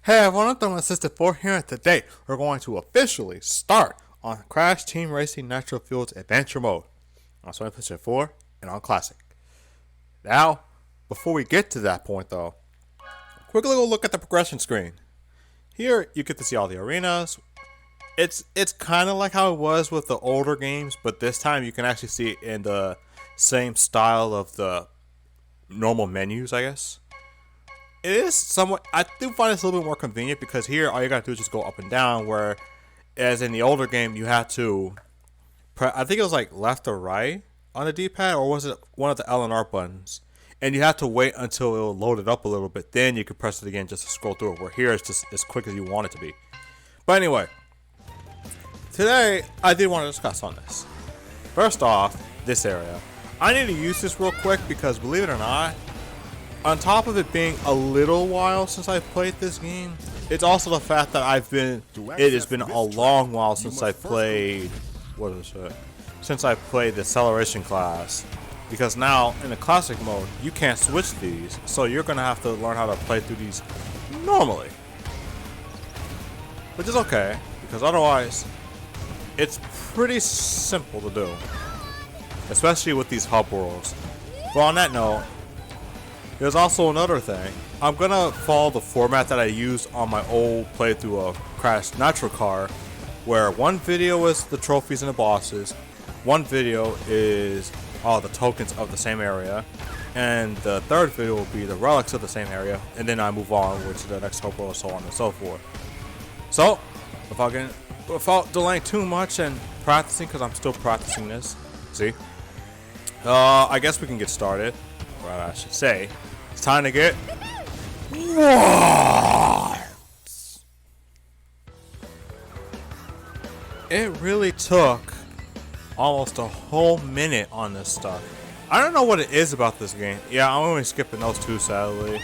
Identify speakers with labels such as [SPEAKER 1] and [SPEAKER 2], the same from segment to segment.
[SPEAKER 1] Hey everyone, I'm Thermal64 here, and today we're going to officially start on Crash Team Racing Nitro-Fueled Adventure Mode on Sony PlayStation 4 and on Classic. Now, before we get to that point though, quick little look at the progression screen. Here you get to see all the arenas. It's kind of like how it was with the older games, but this time you can actually see it in the same style of the normal menus, I guess. It is somewhat, I do find it's a little bit more convenient because here all you gotta do is just go up and down, where as in the older game you had to I think it was like left or right on the D-pad, or was it one of the L and R buttons, and you have to wait until it will load it up a little bit, then you can press it again just to scroll through it, where here it's just as quick as you want it to be. But anyway, today I did want to discuss on this. First off, this area, I need to use this real quick because, believe it or not, on top of it being a little while since I've played this game, it's also the fact that it has been a long while since I played, since I played the acceleration class. Because now, in the classic mode, you can't switch these, so you're going to have to learn how to play through these normally. Which is okay, because otherwise, it's pretty simple to do. Especially with these hub worlds. But on that note, there's also another thing. I'm gonna follow the format that I used on my old playthrough of Crash Nitro Car, where one video is the trophies and the bosses, one video is all the tokens of the same area, and the third video will be the relics of the same area, and then I move on to the next hub world, so on and so forth. So, without delaying too much and practicing, because I'm still practicing this, see? I guess we can get started. Well, I should say, it's time to get It really took almost a whole minute on this stuff. I don't know what it is about this game. Yeah, I'm only skipping those two, sadly.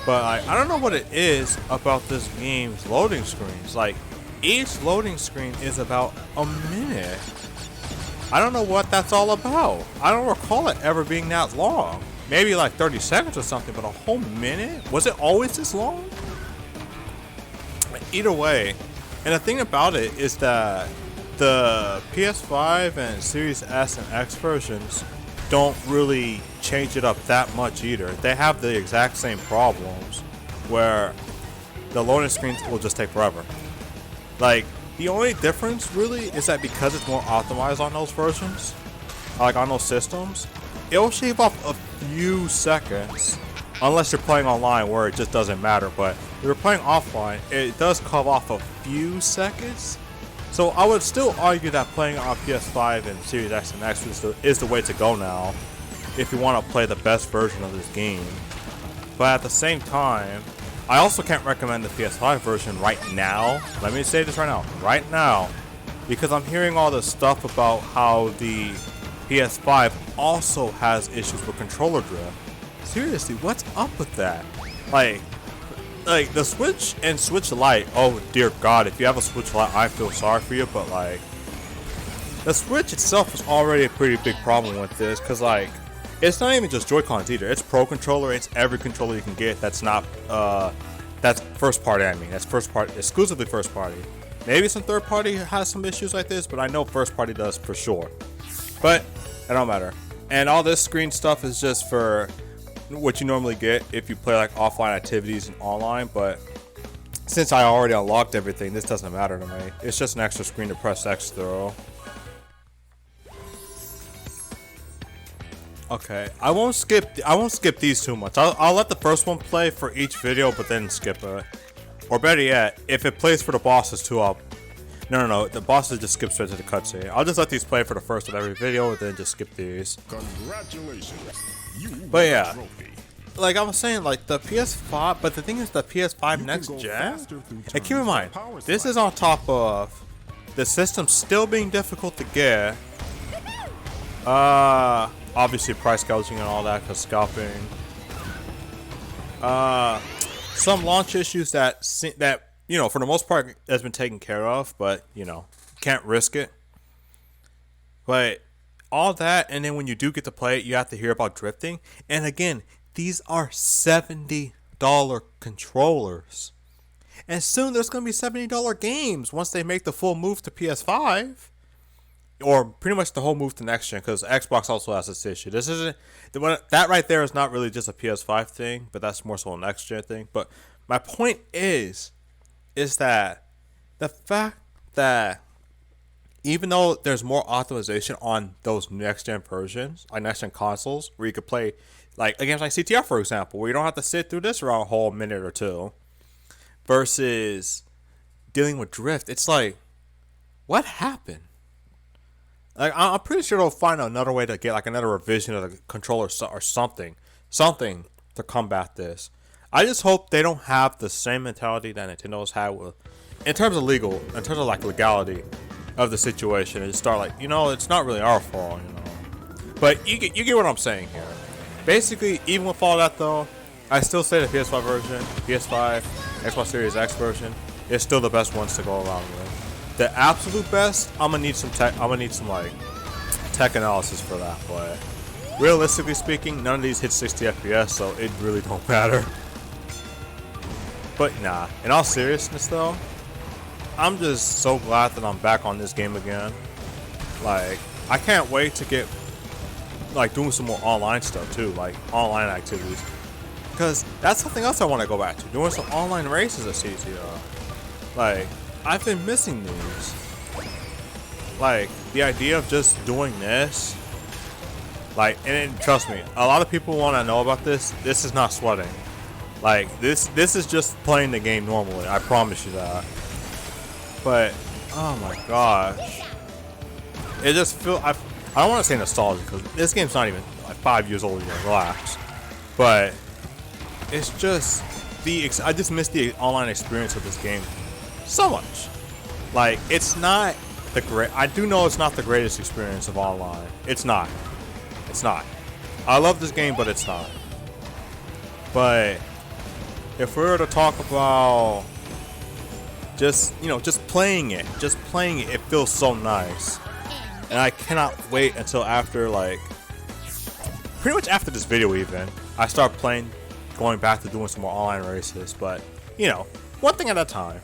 [SPEAKER 1] But I don't know what it is about this game's loading screens. Like, each loading screen is about a minute. I don't know what that's all about. I don't recall it ever being that long. Maybe like 30 seconds or something, but a whole minute? Was it always this long? Either way, and the thing about it is that the PS5 and Series S and X versions don't really change it up that much either. They have the exact same problems where the loading screens will just take forever. Like, the only difference really is that because it's more optimized on those versions, like on those systems, it'll shave off a few seconds, unless you're playing online where it just doesn't matter. But if you're playing offline, it does cut off a few seconds. So I would still argue that playing on PS5 and Series X and X is the way to go now, if you want to play the best version of this game. But at the same time, I also can't recommend the PS5 version right now. Let me say this right now, because I'm hearing all this stuff about how the PS5 also has issues with controller drift. Seriously, what's up with that? Like the Switch and Switch Lite, oh dear God, if you have a Switch Lite, I feel sorry for you, but like, the Switch itself is already a pretty big problem with this, because like, it's not even just Joy-Cons either. It's Pro Controller, it's every controller you can get that's not, that's first party, that's first party, exclusively first party. Maybe some third party has some issues like this, but I know first party does for sure. But it don't matter. And all this screen stuff is just for what you normally get if you play like offline activities and online. But since I already unlocked everything, this doesn't matter to me. It's just an extra screen to press X through. Okay, I won't skip these too much. I'll let the first one play for each video, but then skip it. Or better yet, if it plays for the bosses too, No, the bosses just skip straight to the cutscene. I'll just let these play for the first of every video and then just skip these.
[SPEAKER 2] Congratulations.
[SPEAKER 1] But yeah, like I was saying, like the PS5, but the thing is the PS5 next gen? And keep in mind, this is on top of the system still being difficult to get. Obviously price gouging and all that, cause scalping. Some launch issues that you know, for the most part, has been taken care of, but, you know, can't risk it. But all that, and then when you do get to play it, you have to hear about drifting. And again, these are $70 controllers. And soon there's going to be $70 games once they make the full move to PS5. Or pretty much the whole move to next gen, because Xbox also has this issue. This isn't that right there is not really just a PS5 thing, but that's more so a next gen thing. But my point is that the fact that even though there's more optimization on those next gen versions, like next gen consoles, where you could play like games like Ctr, for example, where you don't have to sit through this for a whole minute or two, versus dealing with drift, it's like, what happened? Like, I'm pretty sure they'll find another way to get like another revision of the controller or something to combat this. I just hope they don't have the same mentality that Nintendo's had with, in terms of like legality of the situation, and just start like, it's not really our fault, But you get what I'm saying here. Basically, even with all that though, I still say the PS5 version, PS5, Xbox Series X version is still the best ones to go around with. The absolute best, I'm gonna need some like tech analysis for that, but realistically speaking, none of these hit 60 FPS, so it really don't matter. But nah, in all seriousness though, I'm just so glad that I'm back on this game again. Like, I can't wait to get like doing some more online stuff too, like online activities, because that's something else I want to go back to, doing some online races at CTR. Like, I've been missing these. Like, the idea of just doing this, like, and trust me, a lot of people want to know about this. This is not sweating. Like, this is just playing the game normally, I promise you that. But oh my gosh, it just I don't want to say nostalgic, because this game's not even like 5 years old yet, relax. But it's just I just miss the online experience of this game so much. Like, it's not the great. I do know it's not the greatest experience of online. It's not. I love this game, but it's not. But if we were to talk about just playing it, it feels so nice. And I cannot wait until after, like, pretty much after this video even, I start going back to doing some more online races. But, one thing at a time.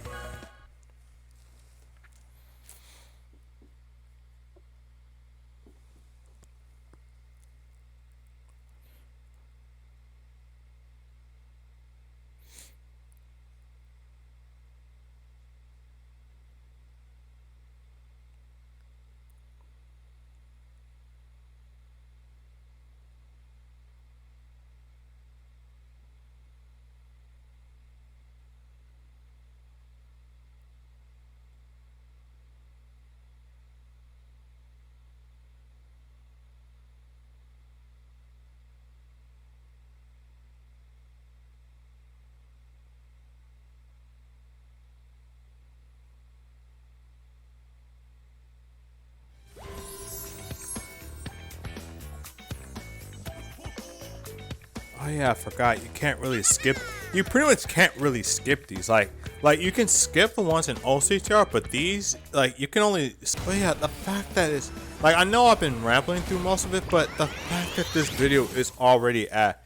[SPEAKER 1] Oh yeah, I forgot. You pretty much can't really skip these. Like you can skip the ones in OCTR, but these, like, you can only. Oh yeah, the fact that it's like, I know I've been rambling through most of it, but the fact that this video is already at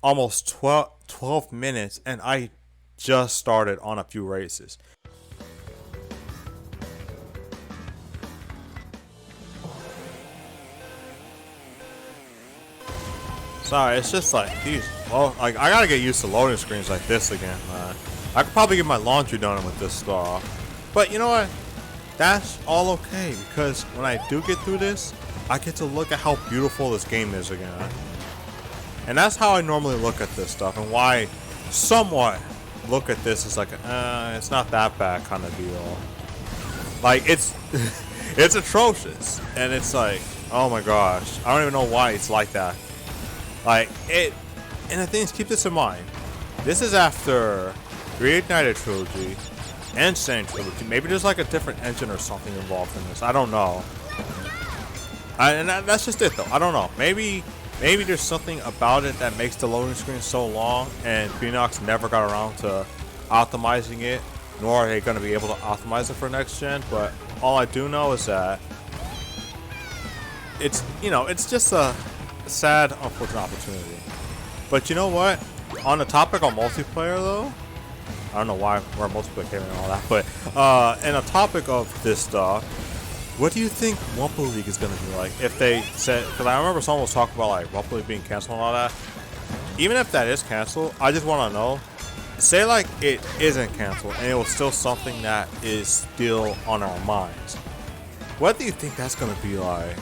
[SPEAKER 1] almost 12 minutes, and I just started on a few races. Sorry, it's just like these. Well, like, I gotta get used to loading screens like this again, man. I could probably get my laundry done with this stuff. But you know what? That's all okay, because when I do get through this, I get to look at how beautiful this game is again. And that's how I normally look at this stuff, and why somewhat look at this as like, it's not that bad kind of deal. Like, it's it's atrocious, and it's like, oh my gosh, I don't even know why it's like that. Like, and the thing is, keep this in mind. This is after Reignited Trilogy and Sanity Trilogy. Maybe there's like a different engine or something involved in this. I don't know. And that's just it though. I don't know. Maybe there's something about it that makes the loading screen so long, and Phoenix never got around to optimizing it, nor are they going to be able to optimize it for next gen. But all I do know is that it's just a sad, unfortunate opportunity. But you know what? On the topic of multiplayer though, I don't know why we're multiplicating and all that, but and a topic of this stuff, what do you think Wumpa League is gonna be like if they said? Because I remember someone was talking about like Wumpa League being canceled and all that. Even if that is canceled, I just want to know. Say like it isn't canceled and it was still something that is still on our minds. What do you think that's gonna be like?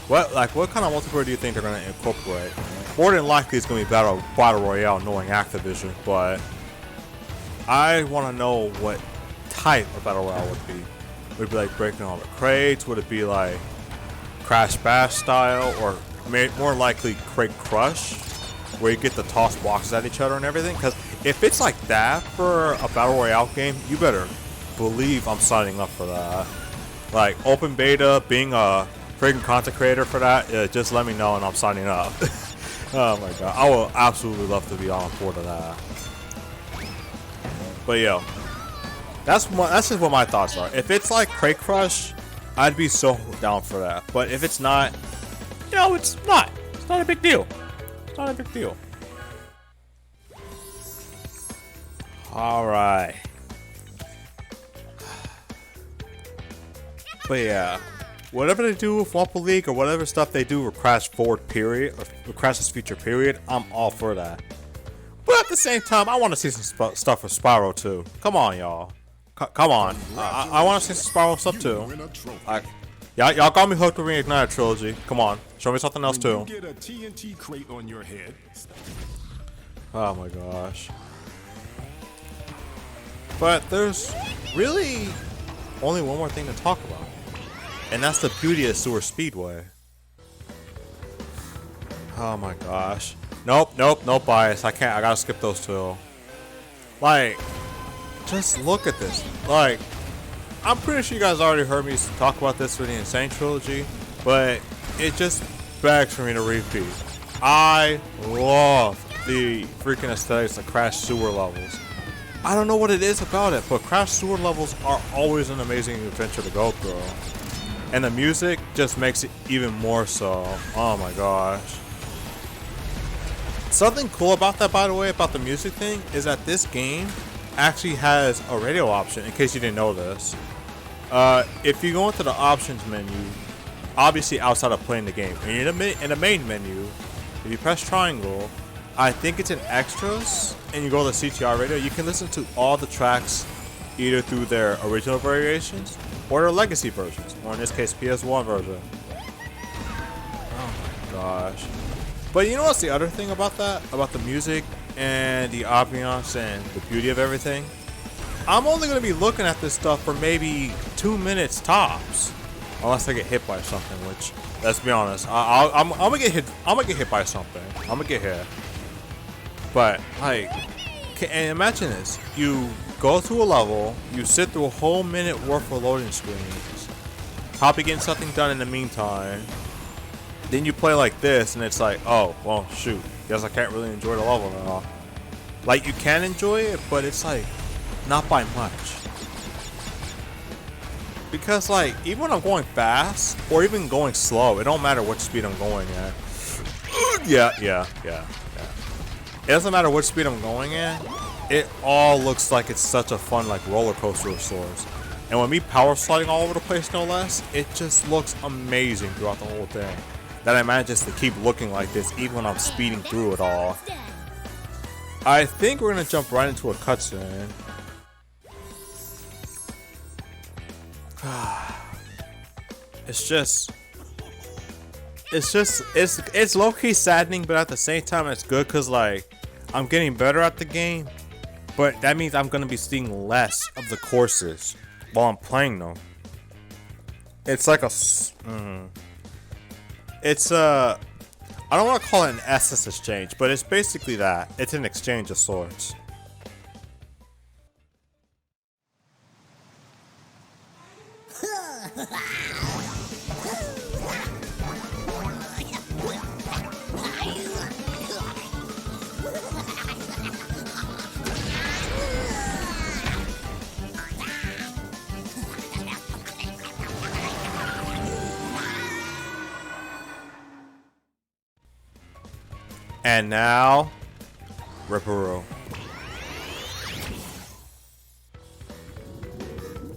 [SPEAKER 1] What kind of multiplayer do you think they're gonna incorporate? More than likely, it's gonna be battle royale, knowing Activision, but I want to know what type of battle royale would be. Would it be like breaking all the crates? Would it be like Crash Bash style, or more likely Crate Crush, where you get to toss boxes at each other and everything? Because if it's like that for a battle royale game, you better believe I'm signing up for that. Like open beta, being a freaking content creator for that, just let me know and I'm signing up. Oh my god, I will absolutely love to be on board of that. But yo, that's just what my thoughts are. If it's like Crate Crush, I'd be so down for that. But if it's not, you know, it's not a big deal. It's not a big deal. All right. But yeah, whatever they do with Wumpa League or whatever stuff they do with Crash Forward period, or Crash's Future period, I'm all for that. But at the same time, I want to see some stuff with Spyro too. Come on, y'all. Come on. I want to see some Spyro stuff too. Y'all got me hooked with Reignited Trilogy. Come on, show me something else too.
[SPEAKER 2] Get a TNT crate on your head.
[SPEAKER 1] Oh my gosh. But there's really only one more thing to talk about. And that's the beauty of Sewer Speedway. Oh my gosh. Nope, no bias. I can't. I gotta skip those two. Like, just look at this. Like, I'm pretty sure you guys already heard me talk about this for the Insane Trilogy, but it just begs for me to repeat. I love the freaking aesthetics of Crash Sewer levels. I don't know what it is about it, but Crash Sewer levels are always an amazing adventure to go through. And the music just makes it even more so. Oh my gosh. Something cool about that, by the way, about the music thing, is that this game actually has a radio option, in case you didn't know this. If you go into the options menu, obviously outside of playing the game, and in the main menu, if you press triangle, I think it's in extras, and you go to Ctr Radio, you can listen to all the tracks either through their original variations or their legacy versions, or in this case PS1 version. Oh my gosh. But you know what's the other thing about that? About the music and the ambiance and the beauty of everything? I'm only going to be looking at this stuff for maybe 2 minutes tops. Unless I get hit by something, which, let's be honest, I'm gonna get hit. I'm gonna get hit by something. I'm gonna get hit. But like, and imagine this: you go through a level, you sit through a whole minute worth of loading screens, probably getting something done in the meantime. Then you play like this, and it's like, oh, well, shoot, guess I can't really enjoy the level now. Like, you can enjoy it, but it's like, not by much. Because like, even when I'm going fast, or even going slow, it don't matter what speed I'm going at. Yeah. It doesn't matter what speed I'm going at. It all looks like it's such a fun, like, roller coaster of sorts. And with me power sliding all over the place, no less, it just looks amazing throughout the whole thing. That I manages to keep looking like this even when I'm speeding through it all. I think we're gonna jump right into a cutscene. It's low-key saddening, but at the same time it's good because like I'm getting better at the game, but that means I'm gonna be seeing less of the courses while I'm playing them. It's like I don't want to call it an essence exchange, but it's basically that. It's an exchange of sorts. And now, Ripper Roo.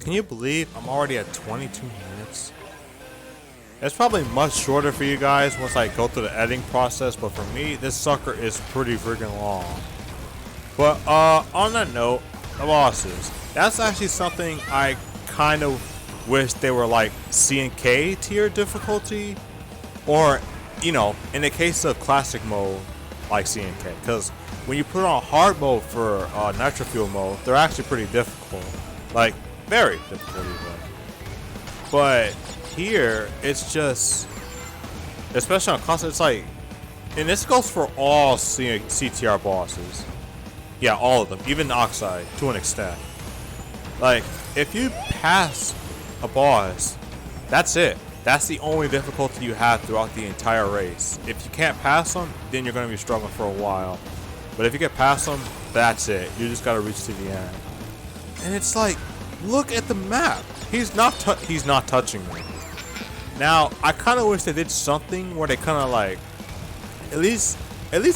[SPEAKER 1] Can you believe I'm already at 22 minutes? It's probably much shorter for you guys once I go through the editing process, but for me, this sucker is pretty freaking long. But on that note, the bosses. That's actually something I kind of wish they were like C and K tier difficulty, or in the case of classic mode, like C and K. Because when you put on hard mode for Nitro-Fueled mode, they're actually pretty difficult, like very difficult even. But here, it's just, especially on console, it's like, and this goes for all CTR bosses. Yeah, all of them, even the Oxide, to an extent. Like, if you pass a boss, that's it. That's the only difficulty you have throughout the entire race. If you can't pass them, then you're going to be struggling for a while. But if you get past them, that's it. You just got to reach to the end. And it's like, look at the map. He's not touching me. Now, I kind of wish they did something where they kind of like, at least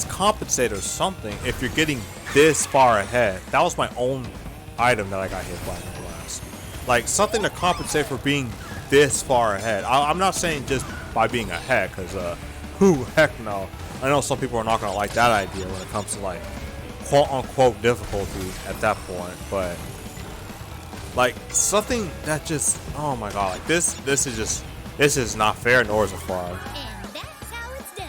[SPEAKER 1] compensate or something if you're getting this far ahead. That was my own item that I got hit by in the last. Like, something to compensate for being this far ahead. I'm not saying just by being ahead, because who heck no. I know some people are not going to like that idea when it comes to like quote-unquote difficulty at that point, but like something that just, oh my god, like this is not fair, nor is it far.
[SPEAKER 3] And that's how it's done.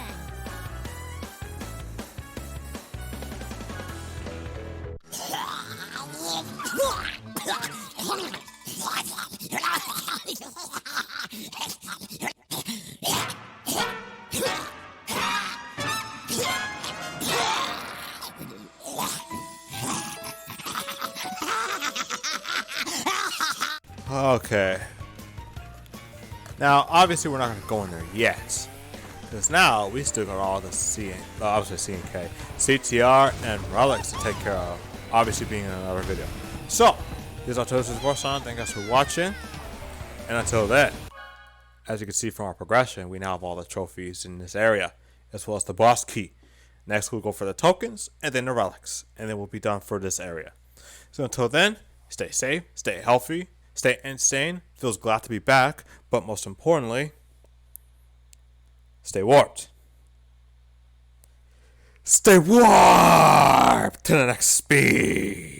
[SPEAKER 1] Okay. Now, obviously, we're not going to go in there yet, because now we still got all the obviously C and K, Ctr, and relics to take care of. Obviously, being in another video. So, this is Untitled Chapter. Thank you guys for watching, and until then, as you can see from our progression, we now have all the trophies in this area, as well as the boss key. Next, we'll go for the tokens, and then the relics, and then we'll be done for this area. So until then, stay safe, stay healthy, stay insane. Feels glad to be back, but most importantly, stay warped. Stay warped to the next speed.